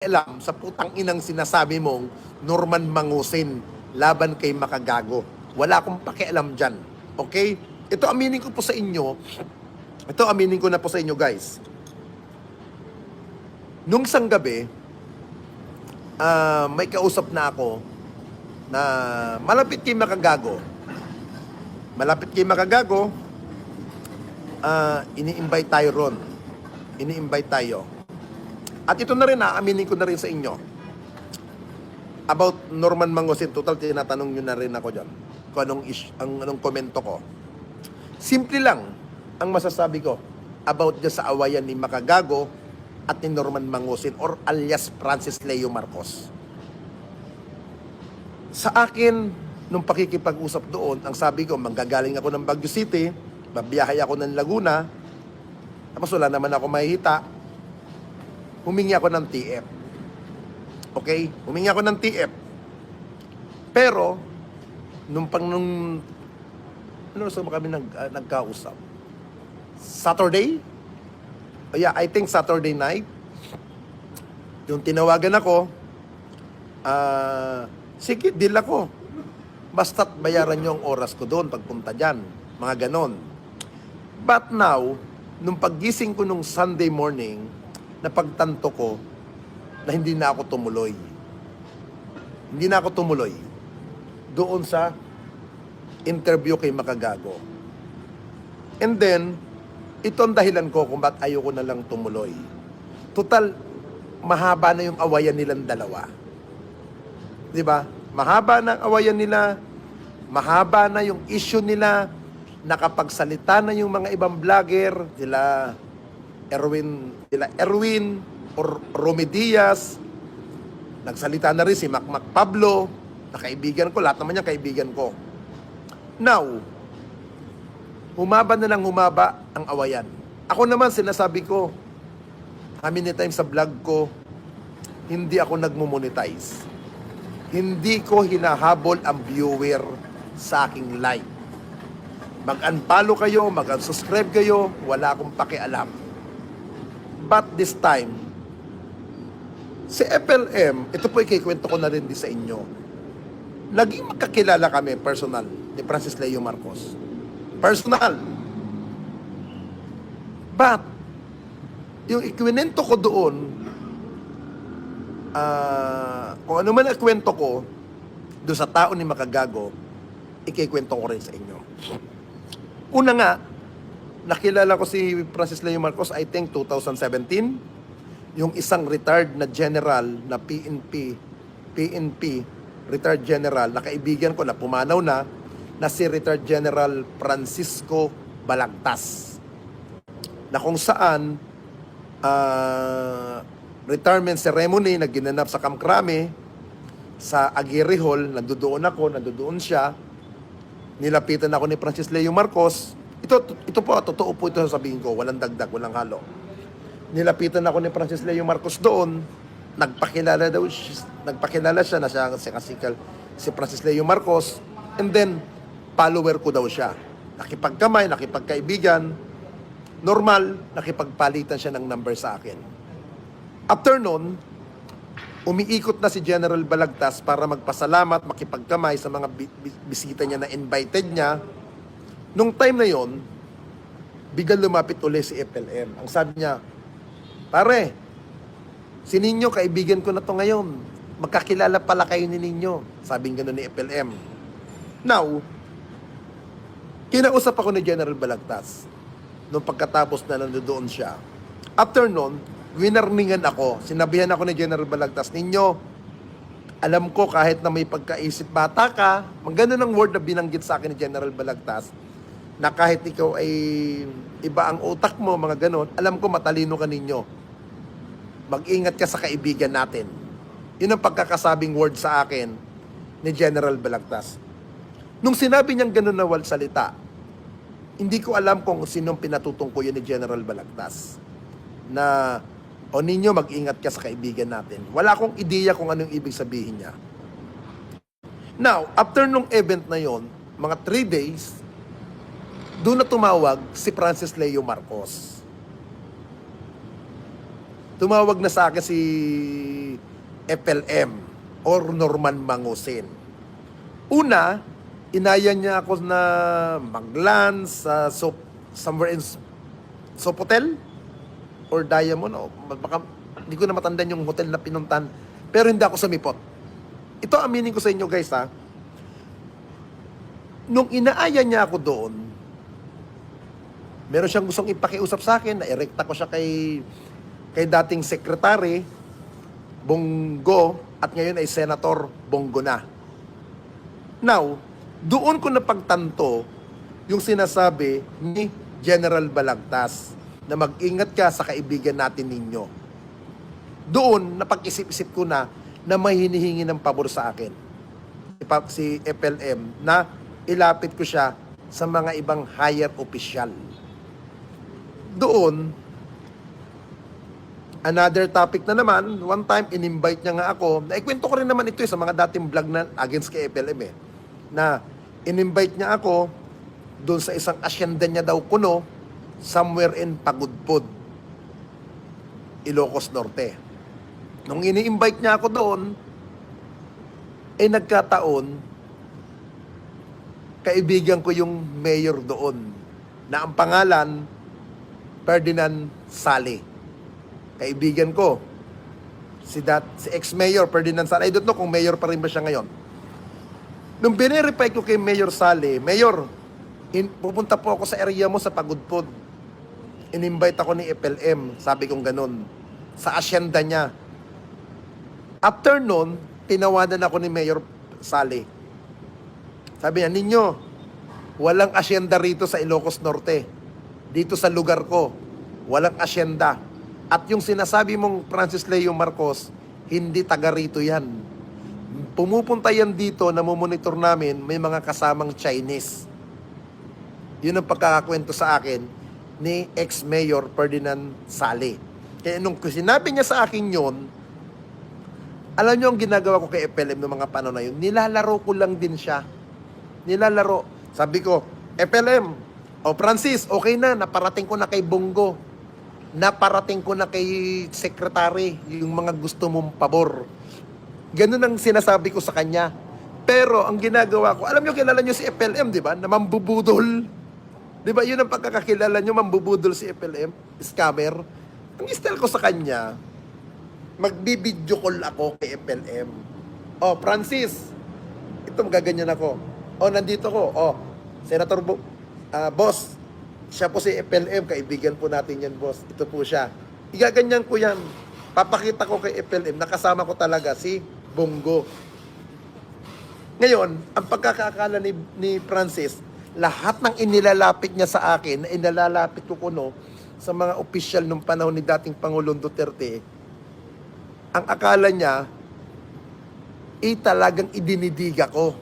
alam sa putang inang sinasabi mong Norman Mangusin laban kay Makagago. Wala akong pakialam dyan. Okay? Ito aminin ko po sa inyo. Ito aminin ko na po sa inyo, guys. Nung isang gabi, may kausap na ako na malapit kay Makagago. Malapit kay Makagago, ini-invite tayo ron. Ini-invite tayo. At ito na rin, aaminin ko na rin sa inyo. About Norman Mangusin, total tinatanong nyo na rin ako dyan. Kung anong komento ko. Simple lang ang masasabi ko about dyan sa awayan ni Makagago at ni Norman Mangusin or alias Francis Leo Marcos. Sa akin, nung pakikipag-usap doon, ang sabi ko, manggagaling ako ng Baguio City, babiyahe ako ng Laguna, tapos wala naman ako mahihita, humingi ako ng TF. Okay? Humingi ako ng TF. Pero, nung ano sa kami nagkausap? Saturday? Oh yeah, I think Saturday night. Yung tinawagan ako, sige, deal ako. Basta't bayaran nyo ang oras ko doon pagpunta dyan. Mga ganon. But now, nung paggising ko nung Sunday morning, napagtanto ko na hindi na ako tumuloy. Hindi na ako tumuloy doon sa interview kay Makagago. And then, ito ang dahilan ko kung ba't ayoko na lang tumuloy. Total, mahaba na yung awayan nilang dalawa. Di ba? Mahaba na ang awayan nila, mahaba na yung issue nila, nakapagsalita na yung mga ibang vlogger, sila Erwin or Romy Diaz, nagsalita na rin si Mac Pablo, na kaibigan ko, lahat naman niya kaibigan ko. Now, humaba na lang humaba ang awayan. Ako naman, sinasabi ko, how many times sa vlog ko, hindi ako nagmo-monetize. Hindi ko hinahabol ang viewer sa aking live. Mag-unfollow kayo, mag-unsubscribe kayo, wala akong pakialam. But this time, si FLM, ito po ikikwento ko na rin din sa inyo. Naging magkakilala kami, personal, ni Francis Leo Marcos. Personal. But, yung ikwento ko doon, kung ano man ang kwento ko, doon sa tao ni Makagago, ikikwento ko rin sa inyo. Una nga, nakilala ko si Francis Leo Marcos, I think 2017, yung isang retired na general na PNP, retired general, na kaibigan ko na pumanaw na si retired General Francisco Balagtas. Na kung saan, retirement ceremony na ginanap sa Camp Crame, sa Aguirre Hall, nandoon ako, nandoon siya, nilapitan ako ni Francis Leo Marcos. Ito po, totoo po ito sasabihin ko, walang dagdag, walang halo. Nilapitan ako ni Francis Leo Marcos doon, nagpakilala siya na siya si Francis Leo Marcos, and then follower ko daw siya. Nakipagkamay, nakipagkaibigan, normal, nakipagpalitan siya ng number sa akin. After nun, umiikot na si General Balagtas para magpasalamat, makipagkamay sa mga bisita niya na invited niya. Nung time na yon, biglang lumapit ulit si FLM. Ang sabi niya, pare, si Ninyo, kaibigan ko na to ngayon. Magkakilala pala kayo ni Ninyo. Sabing gano'n ni FLM. Now, kinausap ako ni General Balagtas nung pagkatapos na nandoon siya. After nun, winarningan ako. Sinabihan ako ni General Balagtas, Ninyo, alam ko kahit na may pagkaisip bata ka, gano'n ang word na binanggit sa akin ni General Balagtas, na kahit ikaw ay iba ang utak mo, mga gano'n, alam ko matalino ka Ninyo. Mag-ingat ka sa kaibigan natin. Yun ang pagkakasabing word sa akin ni General Balagtas. Nung sinabi niyang gano'n na salita, hindi ko alam kung sinong pinatutungko yun ni General Balagtas. Na, o Ninyo, mag-ingat ka sa kaibigan natin. Wala akong ideya kung anong ibig sabihin niya. Now, after nung event na yon, mga 3 days, doon na tumawag si Francis Leo Marcos. tumawag na sa akin si FLM or Norman Mangusin. Una, inaya niya ako na mag-lunch sa somewhere in Sopotel or Diamond o baka hindi ko na matandaan yung hotel na pinuntahan, pero hindi ako sumipot. Ito aminin ko sa inyo guys ha. Nung inaaya niya ako doon, meron siyang gustong ipakiusap sa akin, na-erekta ko siya kay dating sekretary Bongo at ngayon ay Senator Bongo na. Now, doon ko napagtanto yung sinasabi ni General Balagtas na mag-ingat ka sa kaibigan natin ninyo. Doon, napag-isip-isip ko na may hinihingi ng pabor sa akin. Si FLM na ilapit ko siya sa mga ibang higher official. Doon, another topic na naman, one time, in-invite niya nga ako, naikwento ko rin naman ito sa mga dating vlog na against kay FLM na in-invite niya ako doon sa isang asyenda niya daw kuno, somewhere in Pagudpod, Ilocos Norte. Nung ini-invite niya ako doon, nagkataon, kaibigan ko yung mayor doon, na ang pangalan, Ferdinand Sale. Kaibigan ko, si ex-mayor Ferdinand Sale. I don't know kung mayor pa rin ba siya ngayon. Nung binerify ko kay Mayor Sale, Mayor, pupunta po ako sa area mo sa Pagudpod. In-invite ako ni FLM, sabi kong ganun, sa asyenda niya. After nun, tinawanan ako ni Mayor Sale. Sabi niya, ninyo, walang asyenda rito sa Ilocos Norte. Dito sa lugar ko, walang asyenda. At yung sinasabi mong Francis Leo Marcos, hindi taga rito yan. Pumupunta yan dito, namumonitor namin, may mga kasamang Chinese. Yun ang pagkakakwento sa akin ni ex-mayor Ferdinand Sale. Kaya nung sinabi niya sa akin yon, alam niyo ang ginagawa ko kay FLM noong mga panahon na yun, nilalaro ko lang din siya. Nilalaro. Sabi ko, FLM, Francis, okay na, naparating ko na kay Bongo. Naparating ko na kay Secretary yung mga gusto mong pabor. Ganun ang sinasabi ko sa kanya. Pero ang ginagawa ko, alam niyo, kilala niyo si FLM, di ba? Na mambubudol. Di ba? Yun ang pagkakakilala niyo, mambubudol si FLM, scammer. Ang style ko sa kanya, magbibideo call ako kay FLM. Francis, ito magaganyan ako. Nandito ko. Senator Boss, siya po si FLM, kaibigan po natin yan, boss. Ito po siya. Igaganyan ko yan. Papakita ko kay FLM, nakasama ko talaga si Bongo. Ngayon, ang pagkakakala ni Francis, lahat ng inilalapit niya sa akin, na inilalapit ko kuno sa mga opisyal nung panahon ni dating Pangulong Duterte, ang akala niya, talagang idinidiga ko.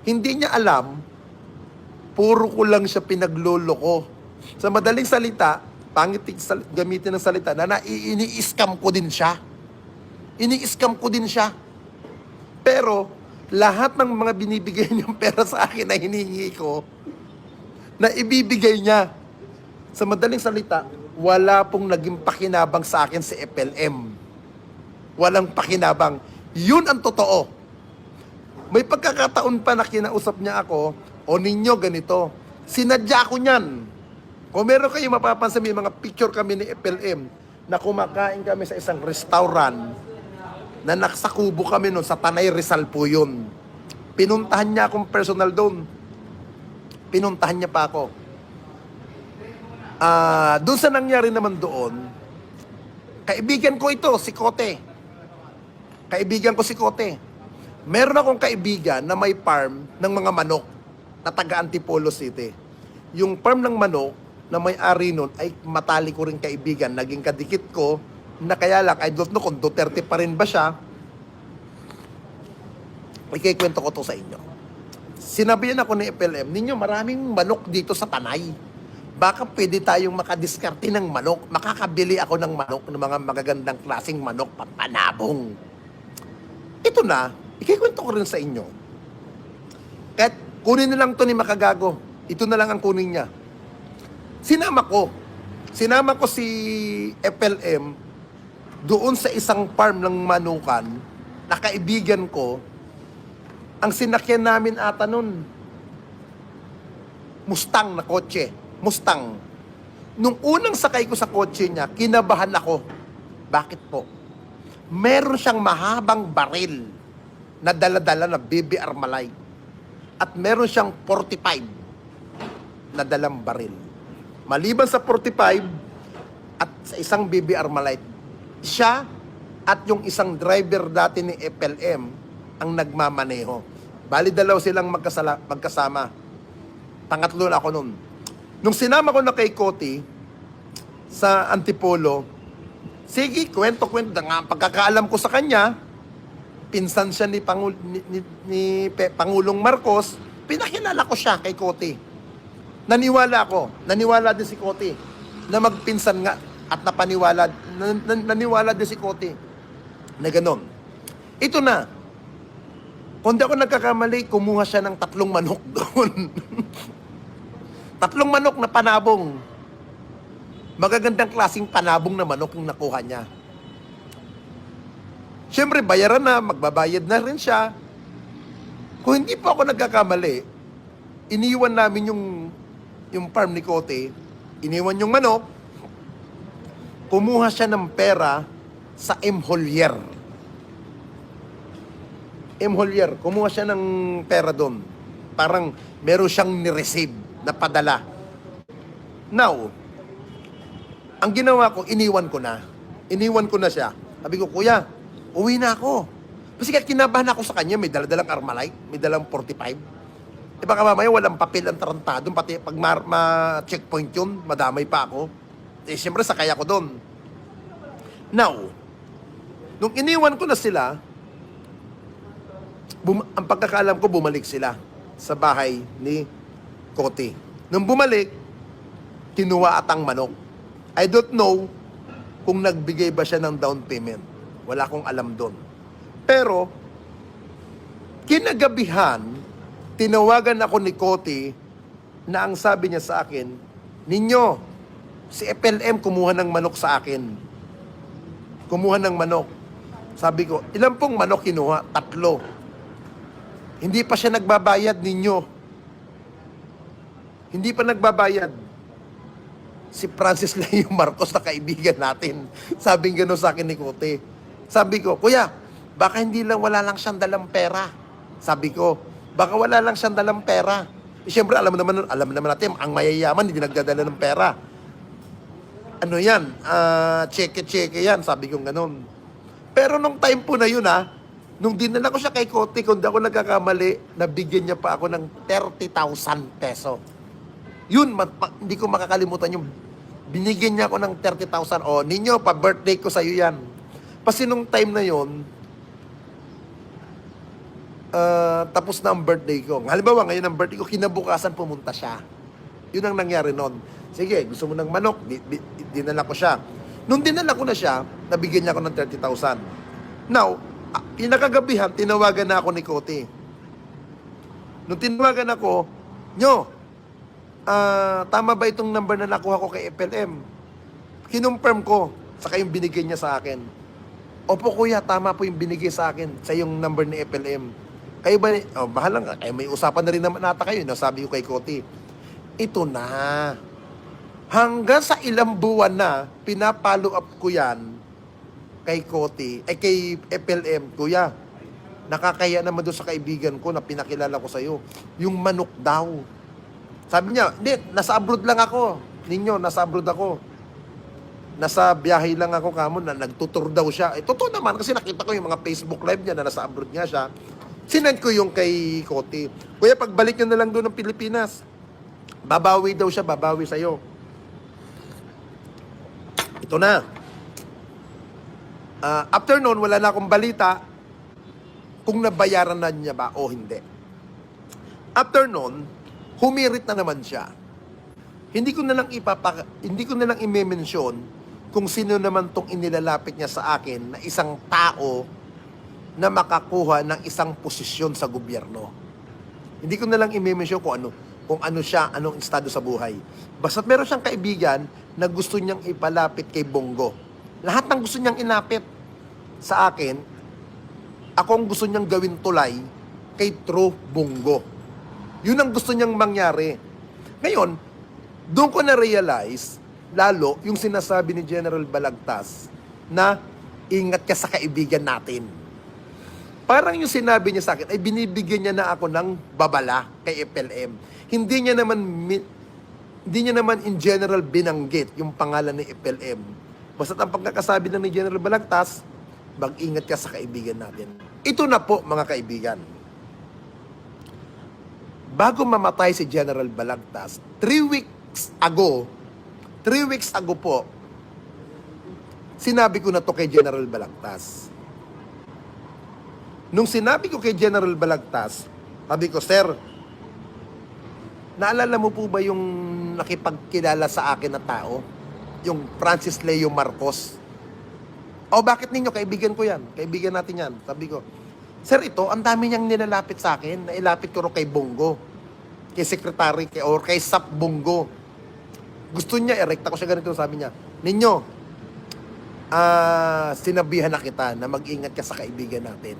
Hindi niya alam, puro ko lang siya pinaglolo ko. Sa madaling salita, pangit gamitin ng salita, na ini-scam ko din siya. Ini-scam ko din siya. Pero, lahat ng mga binibigay niyang pera sa akin na hinihingi ko, na ibibigay niya. Sa madaling salita, wala pong naging pakinabang sa akin si FLM. Walang pakinabang. Yun ang totoo. May pagkakataon pa na kinausap niya ako, ninyo ganito. Sinadya ko niyan. Kung meron kayo mapapansin, may mga picture kami ni FLM na kumakain kami sa isang restaurant na nakasakubo kami noon sa Tanay Rizal po yun. Pinuntahan niya akong personal doon. Pinuntahan niya pa ako. Doon sa nangyari naman doon, kaibigan ko ito, si Kote. Kaibigan ko si Kote. Meron akong kaibigan na may farm ng mga manok na taga Antipolo City. Yung farm ng manok na may-ari nun ay matali ko rin kaibigan. Naging kadikit ko na kaya lang, I don't know kung Duterte pa rin ba siya. Ikikwento ko to sa inyo. Sinabihan ako ni FLM, ninyo maraming manok dito sa Tanay. Baka pwede tayong makadiskarte ng manok. Makakabili ako ng manok, ng mga magagandang klaseng manok, pampanabong. Ito na, ikikwento ko rin sa inyo. Kahit kunin na lang to ni Makagago. Ito na lang ang kunin niya. Sinama ko si FLM doon sa isang farm ng manukan, na kaibigan ko, ang sinakyan namin ata nun, Mustang na kotse. Mustang. Nung unang sakay ko sa kotse niya, kinabahan ako. Bakit po? Meron siyang mahabang baril na dala-dala na BBR Malay. At meron siyang 45 na dalang baril. Maliban sa 45 at sa isang BBR Malay, siya at yung isang driver dati ni FLM ang nagmamaneho. Bali dalaw silang magkasama. Pangatlo na ako nun. Nung sinama ko na kay Coti sa Antipolo, sige, kwento-kwento nga ang pagkakaalam ko sa kanya, pinsan siya ni Pangulong Marcos, pinakilala ko siya kay Coti. Naniwala din si Coti na magpinsan nga at naniwala din si Coti na ganon. Ito na, kung di ako nagkakamali, kumuha siya ng 3 manok doon. 3 manok na panabong. Magagandang klaseng panabong na manok yung nakuha niya. Siyempre, bayaran na, magbabayad na rin siya. Kung hindi po ako nagkakamali, iniwan namin yung farm ni Cote, iniwan yung manok, kumuha siya ng pera sa M. Holier. M. Holier, kumuha siya ng pera doon. Parang meron siyang ni-receive na padala. Now, ang ginawa ko, iniwan ko na. Iniwan ko na siya. Sabi ko, kuya, uwi na ako. Kasi kinabahan ako sa kanya, may daladalang Armalite, may dalang 45. Baka mamaya walang papel ang tarantado, pati pag ma-checkpoint yun, madamay pa ako. Siyempre, sakay ako doon. Now, nung iniwan ko na sila, ang pagkakaalam ko, bumalik sila sa bahay ni Coti. Nung bumalik, kinuha atang manok. I don't know kung nagbigay ba siya ng down payment. Wala akong alam doon. Pero, kinagabihan, tinawagan ako ni Coti na ang sabi niya sa akin, ninyo, si FLM kumuha ng manok sa akin. Kumuha ng manok. Sabi ko, ilan pong manok kinuha? 3. Hindi pa siya nagbabayad ninyo. Hindi pa nagbabayad. Si Francis Leo Marcos na kaibigan natin. Sabing gano'n sa akin ni Cote. Sabi ko, kuya, baka wala lang siyang dalang pera. Sabi ko, baka wala lang siyang dalang pera. Siyempre, alam naman natin, ang mayayaman, hindi nagdadala ng pera. Ano yan? Cheque yan. Sabi ko gano'n. Pero nung time po na yun, nung dinala ko siya kay Cote, kung di ako nagkakamali, nabigyan niya pa ako ng 30,000 peso. Yun, hindi ko makakalimutan yung binigyan niya ako ng 30,000. O, ninyo, pa-birthday ko sa'yo yan. Kasi nung time na yun, tapos na ang birthday ko. Halimbawa, ngayon ang birthday ko, kinabukasan pumunta siya. Yun ang nangyari noon. Sige, gusto mo ng manok, dinala ko siya. Nung dinala ko na siya, nabigyan niya ako ng 30,000. Now, pinakagabihan, tinawagan na ako ni Cote. Nung tinawagan ako, nyo, tama ba itong number na nakuha ko kay FLM? Kinonfirm ko, saka yung binigay niya sa akin. Opo kuya, tama po yung binigay sa akin sa yung number ni FLM. Kayo ba, bahala nga, may usapan na rin naman nata kayo, sabi ko kay Cote. Ito na. Hanggang sa ilang buwan na, pinapollow up ko yan kay Cote, kay FLM, kuya, nakakaya naman doon sa kaibigan ko na pinakilala ko sa'yo. Yung manok daw. Sabi niya, hindi, nasa abroad lang ako. Ninyo, nasa abroad ako. Nasa biyahe lang ako kamo na nagtutur daw siya. Totoo naman kasi nakita ko yung mga Facebook live niya na nasa abroad nga siya. Sinend ko yung kay Cote. Kuya, pagbalik niyo na lang doon ng Pilipinas. Babawi daw siya, babawi sa'yo. Ito na. After noon, wala na akong balita kung nabayaran na niya ba o hindi. After noon, humirit na naman siya. Hindi ko na lang i-mention kung sino naman tong inilalapit niya sa akin na isang tao na makakuha ng isang posisyon sa gobyerno. Hindi ko na lang i-mention kung ano siya, anong estado sa buhay. Basta't meron siyang kaibigan na gusto niyang ipalapit kay Bongo. Lahat ng gusto niyang inapit sa akin, ako ang gusto niyang gawin tulay kay True Bungo. Yun ang gusto niyang mangyari. Ngayon, doon ko na-realize, lalo yung sinasabi ni General Balagtas na ingat ka sa kaibigan natin. Parang yung sinabi niya sa akin ay binibigyan niya na ako ng babala kay FLM. Hindi niya naman in general binanggit yung pangalan ni FLM. Basta't ang pagkakasabi lang ni General Balagtas, mag-ingat ka sa kaibigan natin. Ito na po, mga kaibigan. Bago mamatay si General Balagtas, 3 weeks ago po, sinabi ko na to kay General Balagtas. Nung sinabi ko kay General Balagtas, sabi ko, Sir, naalala mo po ba yung nakipagkilala sa akin na tao? Yung Francis Leo Marcos. O bakit ninyo? Kaibigan ko yan. Kaibigan natin yan. Sabi ko, Sir, ito, ang dami niyang nilalapit sa akin. Nailapit ko rin kay Bongo. Kay Secretary, or kay Sap Bongo. Gusto niya, erekta ko siya ganito. Sabi niya, Ninyo, sinabihan na kita na mag-ingat ka sa kaibigan natin.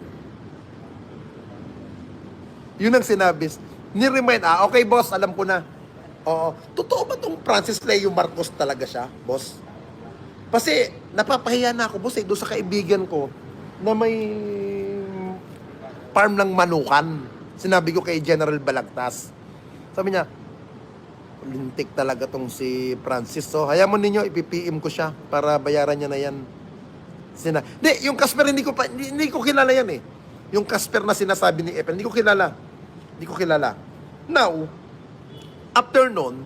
Yun ang sinabi. Ni-remind, okay boss, alam ko na. Oo. Totoo ba itong Francis Leo Marcos talaga siya, boss? Kasi napapahiya na ako, boss, doon sa kaibigan ko na may farm ng manukan. Sinabi ko kay General Balagtas. Sabi niya, lintik talaga tong si Francis. So, hayaan mo ninyo, ipipm ko siya para bayaran niya na yan. Hindi, yung Casper hindi ko kilala yan eh. Yung Casper na sinasabi ni Epel, hindi ko kilala. Now, after nun,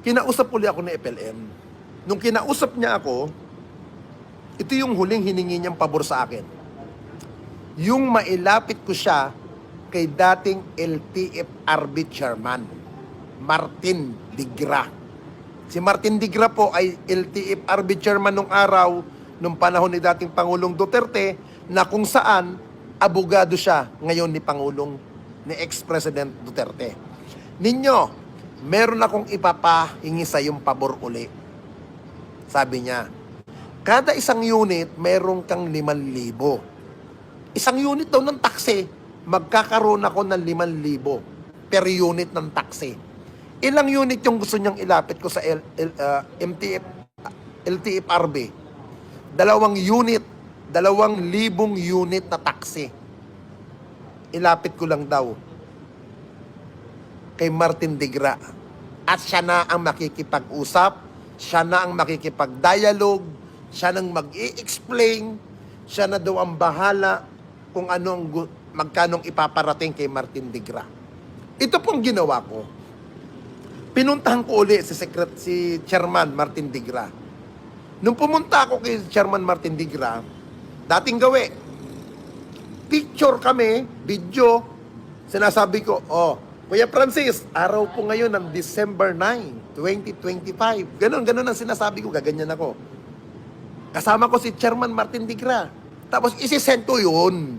kinausap uli ako ni FLM. Nung kinausap niya ako, ito yung huling hiningi niyang pabor sa akin. Yung mailapit ko siya kay dating LTFRB chairman, Martin Digra. Si Martin Digra po ay LTFRB chairman nung araw, nung panahon ni dating Pangulong Duterte, na kung saan abogado siya ngayon ni ex-President Duterte. Ninyo, meron akong ipapahingi sa yung pabor uli. Sabi niya, kada isang unit, meron kang 5,000. Isang unit daw ng taxi, magkakaroon ako ng 5,000 per unit ng taxi. Ilang unit yung gusto niyang ilapit ko sa LTFRB? 2 unit, 2,000 unit na taxi. Ilapit ko lang daw kay Martin Digra. At siya na ang makikipag-usap, siya na ang makikipag-dialogue, siya nang mag-i-explain, siya na daw ang bahala kung magkanong ipaparating kay Martin Digra. Ito pong ginawa ko. Pinuntahan ko uli si Chairman Martin Digra. Nung pumunta ako kay Chairman Martin Digra, dating gawi, picture kami, video, sinasabi ko, Kuya Francis, araw po ngayon ng December 9, 2025. Ganon ang sinasabi ko, gaganyan ako. Kasama ko si Chairman Martin Digra. Tapos isi-send ko yun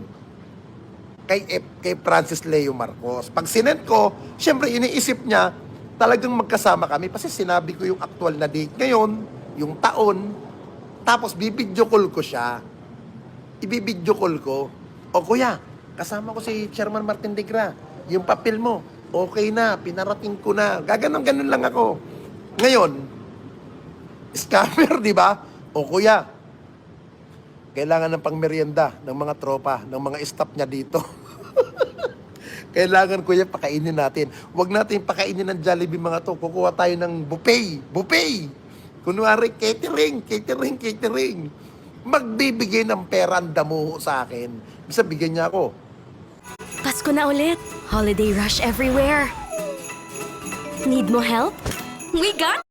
kay Francis Leo Marcos. Pag sinend ko, syempre iniisip niya, talagang magkasama kami. Kasi sinabi ko yung actual na date ngayon, yung taon, tapos bibidyo call ko siya. Ibibidyo call ko. O kuya, kasama ko si Chairman Martin Digra. Yung papel mo, okay na, pinarating ko na. Gaganon-ganon lang ako. Ngayon, scammer, di ba? O kuya, kailangan ng pangmerienda ng mga tropa, ng mga staff niya dito. Kailangan, kuya, pakainin natin. Huwag natin pakainin ng Jollibee mga to. Kukuha tayo ng buffet. Kunwari, catering. Magbibigay ng pera ang damuho sa akin. Bisa bigyan niya ako. Pasko na ulit. Holiday rush everywhere. Need mo help? We got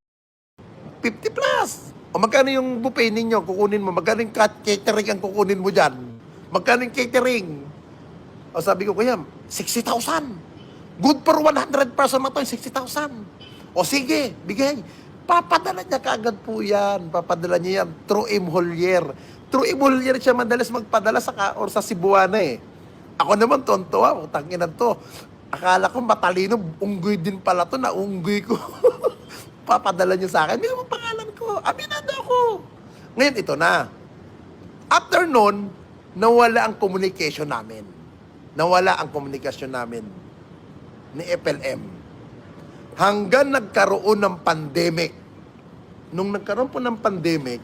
50 plus. O magkano yung buffet ninyo? Kukunin mo. Magkano yung catering ang kukunin mo dyan? Magkano yung catering? O sabi ko, kuya, 60,000. Good for 100 person na to, 60,000. O sige, bigay. Papadala niya kaagad po yan. Papadala niya yan through Imholier. Through Imholier siya madalas magpadala sa Cebuana eh. Ako naman, tontuwa, tanginan to. Akala ko matalino, unggoy din pala to, naunggoy ko. Papadala niyo sa akin. Hindi mo pangalan ko. Aminado ako. Ngayon, ito na. After nun, nawala ang communication namin. Nawala ang komunikasyon namin ni FLM. Hanggang nagkaroon ng pandemic. Nung nagkaroon po ng pandemic,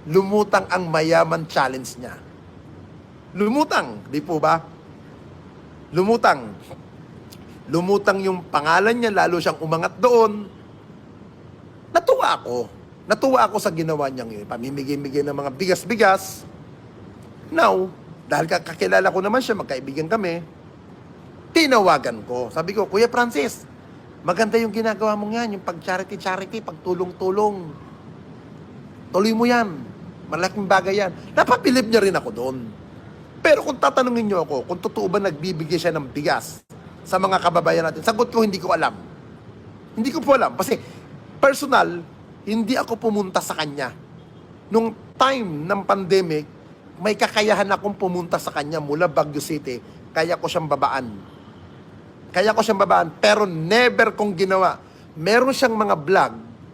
lumutang ang mayaman challenge niya. Lumutang, di po ba? Lumutang. Lumutang yung pangalan niya, lalo siyang umangat doon. Natuwa ako. Natuwa ako sa ginawa niyang yun. Pamimigay-migay ng mga bigas-bigas. Now, dahil kakilala ko naman siya, magkaibigan kami, tinawagan ko. Sabi ko, Kuya Francis, maganda yung ginagawa mo yan, yung pag-charity-charity, pagtulong-tulong. Tuloy mo yan. Malaking bagay yan. Napapilip niya rin ako doon. Pero kung tatanungin niyo ako, kung totoo ba nagbibigay siya ng bigas sa mga kababayan natin, sagot ko, hindi ko alam. Hindi ko po alam. Kasi personal, hindi ako pumunta sa kanya. Nung time ng pandemic, may kakayahan akong pumunta sa kanya mula Baguio City, kaya ko siyang babaan. Kaya ko siyang babaan, pero never kong ginawa. Meron siyang mga vlog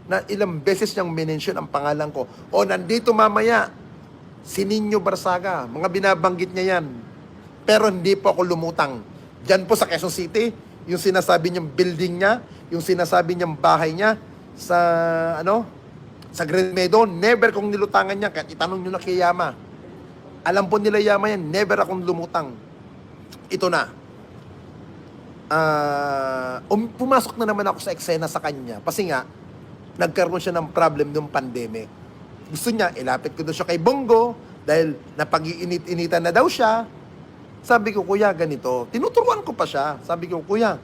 na ilang beses niyang mention ang pangalan ko. O, nandito mamaya, si Nino Barsaga, mga binabanggit niya yan. Pero hindi po ako lumutang. Diyan po sa Quezon City, yung sinasabi niyang building niya, yung sinasabi niyang bahay niya, sa, sa Green Meadow, never kong nilutangan niya, kahit itanong niyo na kay Yama. Alam po nila Yama yan, never akong lumutang. Ito na. Pumasok na naman ako sa eksena sa kanya, kasi nga, nagkaroon siya ng problem ng pandemic. Gusto niya, ilapit ko doon siya kay Bongo, dahil napag-iinit-initan na daw siya. Sabi ko, Kuya, ganito. Tinuturuan ko pa siya. Sabi ko, Kuya,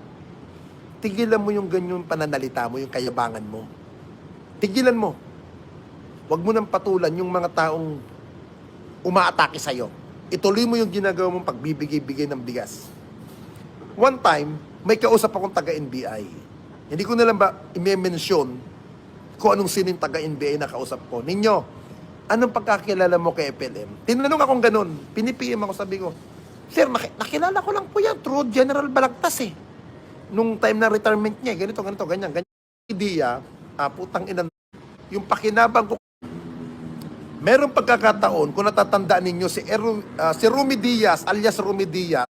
tigilan mo yung ganyong pananalita mo, yung kayabangan mo. Tigilan mo. Huwag mo nang patulan yung mga taong umaatake sa'yo. Ituloy mo yung ginagawa mong pagbibigay-bigay ng bigas. One time, may kausap akong taga-NBI. Hindi ko na lang ba i-mention kung anong sino yung taga-NBI na kausap ko. Ninyo, anong pagkakilala mo kay FLM? Tinanong akong ganun. Pinipiem ako, sabi ko, Sir, nakilala ko lang po yan through General Balagtas eh. Nung time na retirement niya, ganito, ganyan. Idea, putang ina, yung pakinabang ko. Merong pagkakataon, kung natatandaan ninyo, si Rumi Diaz, alias Rumi Diaz,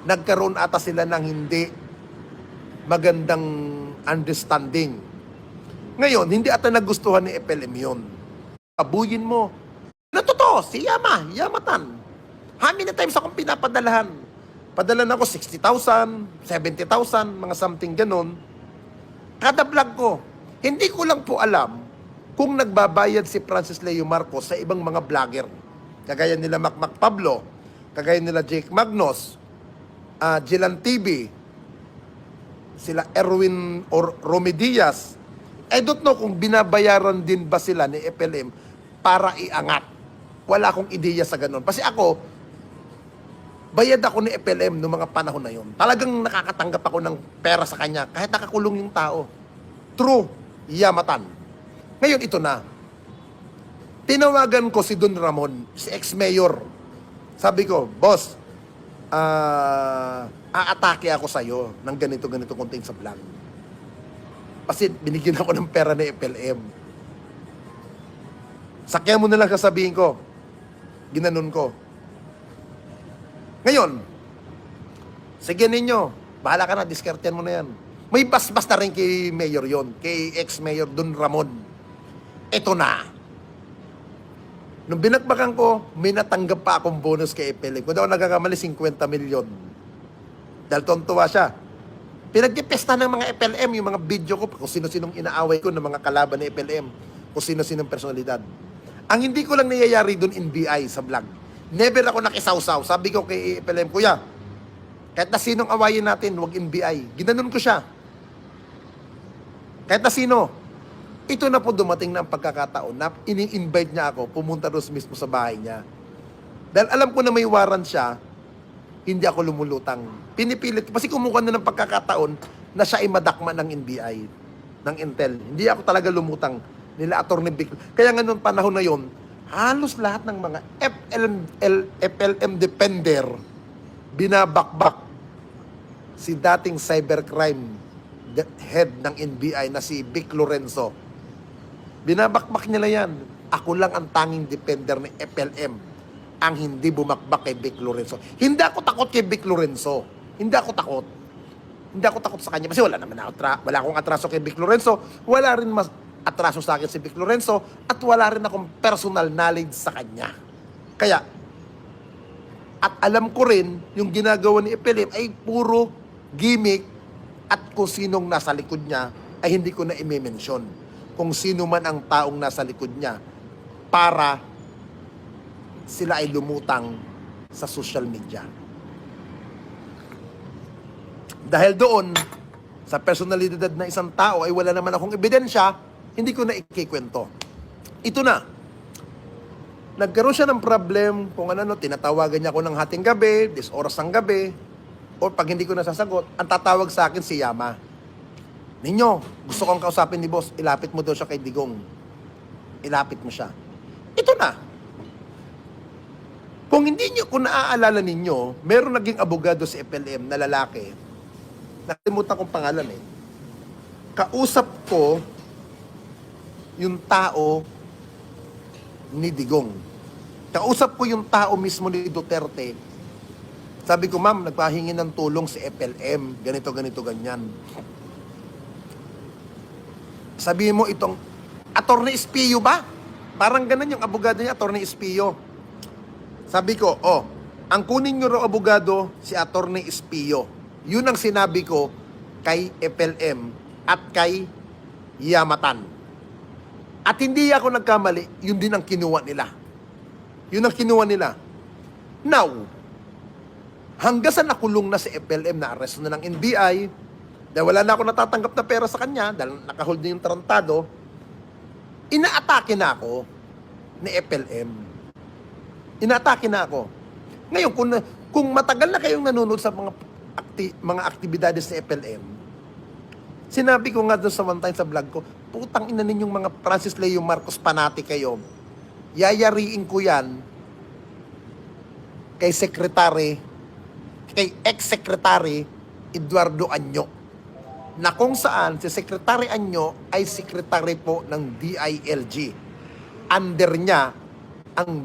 nagkaroon ata sila ng hindi magandang understanding. Ngayon, hindi ata nagustuhan ni FLM yun. Abuyin mo. Ano totoo? Si Yamatan. How many times akong pinapadalahan? Padala na ako 60,000, 70,000, mga something ganun. Kada vlog ko. Hindi ko lang po alam kung nagbabayad si Francis Leo Marcos sa ibang mga vlogger. Kagaya nila Mac Pablo, kagaya nila Jake Magnos, Jilan TV, sila Erwin or Romy Diaz. I don't know kung binabayaran din ba sila ni FLM para iangat. Wala akong ideya sa ganun. Kasi ako, bayad ako ni FLM noong mga panahon na yun. Talagang nakakatanggap ako ng pera sa kanya kahit nakakulong yung tao. True, Yamatan. Ngayon, ito na. Tinawagan ko si Don Ramon, si ex-mayor. Sabi ko, Boss, aatake ako sa'yo ng ganito-ganito konting sa vlog. Kasi binigyan ako ng pera ni FLM. Sakyan mo na lang sasabihin ko. Ginanon ko. Ngayon, sige ninyo, bahala ka na, diskartehan mo na yan. May basbas na rin kay Mayor yon, kay ex-mayor Don Ramon. Ito na. Nung binakbakan ko, may natanggap pa akong bonus kay FLM. Kung daw nagagamali, 50 milyon. Dahil tontuwa siya. Pinagpipesta ng mga FLM, yung mga video ko, kung sino-sinong inaaway ko ng mga kalaban ni FLM, kung sino-sinong personalidad. Ang hindi ko lang nangyayari doon NBI sa vlog, never ako nakisawsaw. Sabi ko kay FLM, Kuya, kahit na sinong awayin natin, huwag NBI. Ginanon ko siya. Kahit na sino. Ito na po dumating na ang pagkakataon na ini-invite niya ako, pumunta doon mismo sa bahay niya. Dahil alam ko na may warrant siya, hindi ako lumulutang. Pinipilit, kasi kumuha na ng pagkakataon na siya ay madakma ng NBI, ng Intel. Hindi ako talaga lumutang nila Atty. Vic. Kaya nga noong panahon na yon, halos lahat ng mga FLM defender binabakbak si dating cybercrime head ng NBI na si Vic Lorenzo. Binabakbak nila yan. Ako lang ang tanging defender ni FLM ang hindi bumakbak kay Vic Lorenzo. Hindi ako takot kay Vic Lorenzo. Hindi ako takot. Hindi ako takot sa kanya kasi wala naman ako wala akong atraso kay Vic Lorenzo. Wala rin mas atraso sa akin si Vic Lorenzo at wala rin akong personal knowledge sa kanya. Kaya, at alam ko rin yung ginagawa ni FLM ay puro gimmick at kung sinong nasa likod niya ay hindi ko na i-mention. Kung sino man ang taong nasa likod niya para sila ay lumutang sa social media. Dahil doon, sa personalidad na isang tao ay wala naman akong ebidensya, hindi ko na ikikwento. Ito na. Nagkaroon siya ng problem kung ano, tinatawagan niya ako ng hating gabi, oras ng gabi, o pag hindi ko nasasagot, ang tatawag sa akin si Yama. Ninyo, gusto kong kausapin ni boss, ilapit mo daw siya kay Digong. Ilapit mo siya. Ito na. Kung hindi nyo, kung naaalala ninyo, meron naging abogado si FLM na lalaki, nakalimutan kong pangalan eh. Kausap ko yung tao ni Digong. Kausap ko yung tao mismo ni Duterte. Sabi ko, ma'am, nagpahingi ng tulong si FLM. Ganito, ganito, ganyan. Sabi mo itong, Attorney Espillo ba? Parang ganun yung abogado niya, Attorney Espillo. Sabi ko, ang kunin nyo raw abogado, si Attorney Espillo. Yun ang sinabi ko kay FLM at kay Yamatan. At hindi ako nagkamali, yun din ang kinuha nila. Yun ang kinuha nila. Now, hanggang sa nakulong na si FLM, na-arrest na ng NBI, dahil wala na ako natatanggap na pera sa kanya, dahil nakahold na yung tarantado, inaatake na ako ni FLM. Inaatake na ako. Ngayon, kung matagal na kayong nanonood sa mga aktibidades ni FLM, sinabi ko nga doon sa one time sa vlog ko, putang ina ninyong mga Francis Leo Marcos panati kayo. Yayariin ko yan kay ex-secretary Eduardo Anyo, na kung saan si Secretary Anyo ay secretary po ng DILG. Under niya ang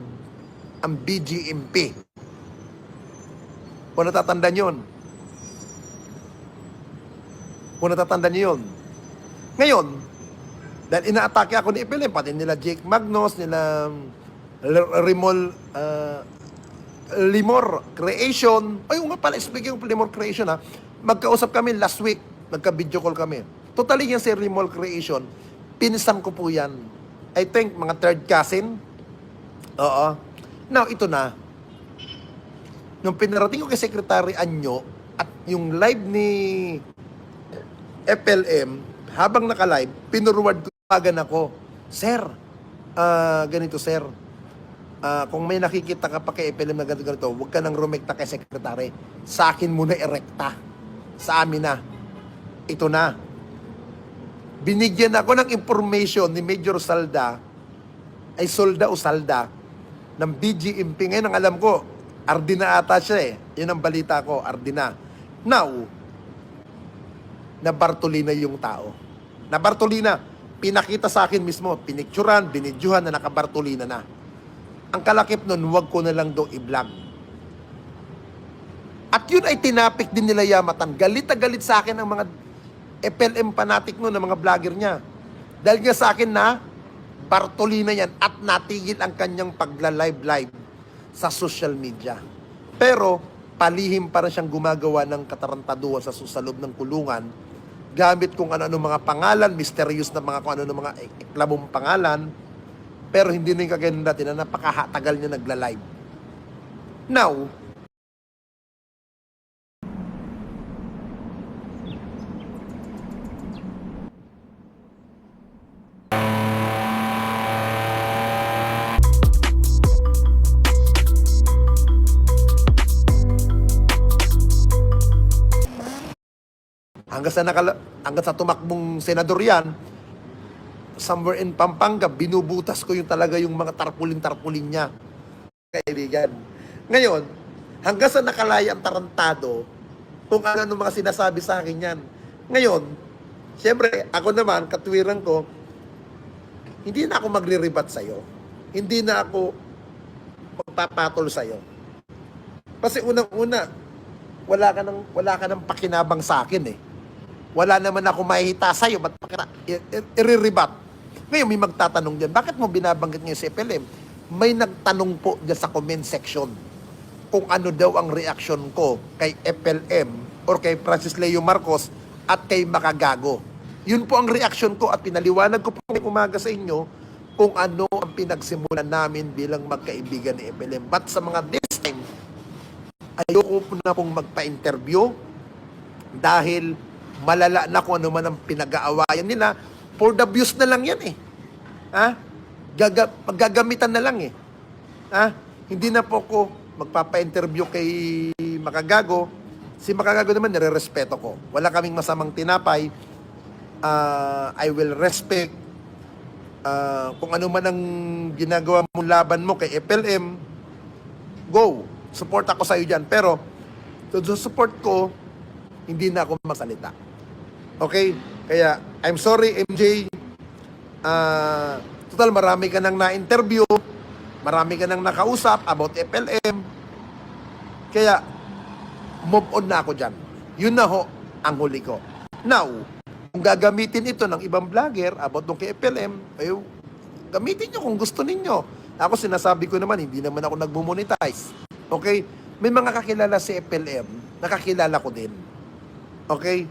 BGMP. Kung natatandaan yun. Kung natatandaan nyo yun. Ngayon, dahil inaatake ako ni FLM, pati nila Jake Magnos, nila Limor Creation. Ay, nga pala, speaking of Limor Creation, magkausap kami last week. Nagka-video call kami. Totally yan si Limor Creation. Pinsan ko po yan. I think, mga third cousin. Oo. Now, ito na. Nung pinarating ko kay Secretary Anyo at yung live ni FLM, habang naka-live, pinurward ko pagan ako. Sir, ganito sir. Kung may nakikita ka pa kay FLM na ganito, huwag ka nang rumekta kay Secretary. Sa akin muna erekta. Sa amin na. Ito na. Binigyan ako ng information ni Major Salda, ay Solda o Salda, ng BGMP. Ngayon ang alam ko, Ardina ata siya eh. Yun ang balita ko, Ardina. Now, na Bartolina yung tao. Na Bartolina, pinakita sa akin mismo, pinicturan, binidyuhan na naka-Bartolina na. Ang kalakip nun, huwag ko na lang daw i-vlog. At yun ay tinapik din nila Yamatan. Galit na galit sa akin ang mga FLM fanatic nun, ang mga vlogger niya. Dahil nga sa akin na, Bartolina yan at natigil ang kanyang pagla-live sa social media. Pero, palihim pa rin siyang gumagawa ng katarantaduhan sa loob ng kulungan gamit kung ano-ano mga pangalan, mysterious na mga kung ano-ano mga eklamong pangalan, pero hindi na yung kagaya dati na napakatagal niya nagla-live. Now, hanggang sa tumakbong senador yan, somewhere in Pampanga, binubutas ko yung talaga yung mga tarpulin-tarpulin niya. Kaibigan. Ngayon, hanggang sa nakalaya ang tarantado, kung ano mga sinasabi sa akin yan. Ngayon, siyempre, ako naman, katwiran ko, hindi na ako magre-rebat sa'yo. Hindi na ako magpapatol sa'yo. Kasi unang-una, wala ka ng pakinabang sa akin eh. Wala naman ako mahihita sa'yo, ba't i-rebat? Ngayon may magtatanong dyan, bakit mo binabanggit ngayon si FLM? May nagtanong po dyan sa comment section kung ano daw ang reaksyon ko kay FLM or kay Francis Leo Marcos at kay Makagago. Yun po ang reaksyon ko at pinaliwanag ko po ngayong umaga sa inyo kung ano ang pinagsimulan namin bilang magkaibigan ni FLM. But sa mga this time, ayoko po na pong magpa-interview dahil malala na kung ano man ang pinag-aawayan nila. For the views na lang yan eh. Ha? Magagamitan na lang eh. Ha? Hindi na po ko magpapa-interview kay Makagago. Si Makagago naman, nire-respeto ko. Wala kaming masamang tinapay. I will respect kung ano man ang ginagawa mong laban mo kay FLM. Go. Support ako sa'yo dyan. Pero, sa support ko, hindi na ako magsalita. Okay? Kaya, I'm sorry, MJ. Total, marami ka nang na-interview. Marami ka nang nakausap about FLM. Kaya, move on na ako dyan. Yun na ho ang huli ko. Now, kung gagamitin ito ng ibang vlogger about nung kay FLM, ay, gamitin nyo kung gusto ninyo. Ako sinasabi ko naman, hindi naman ako nagmo-monetize. Okay? May mga kakilala si FLM, nakakilala ko din. Okay?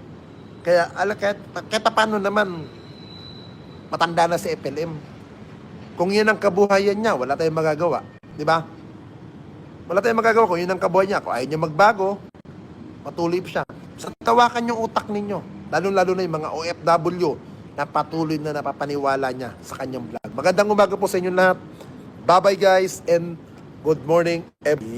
Kaya, kahit paano naman, matanda na si FLM. Kung yun ang kabuhayan niya, wala tayong magagawa. Di ba? Wala tayong magagawa kung yun ang kabuhayan niya. Kung ayaw niya magbago, patuloy siya. Sa tawakan yung utak ninyo. Lalo-lalo na yung mga OFW na patuloy na napapaniwala niya sa kanyang vlog. Magandang umaga po sa inyo lahat. Bye-bye guys and good morning everyone.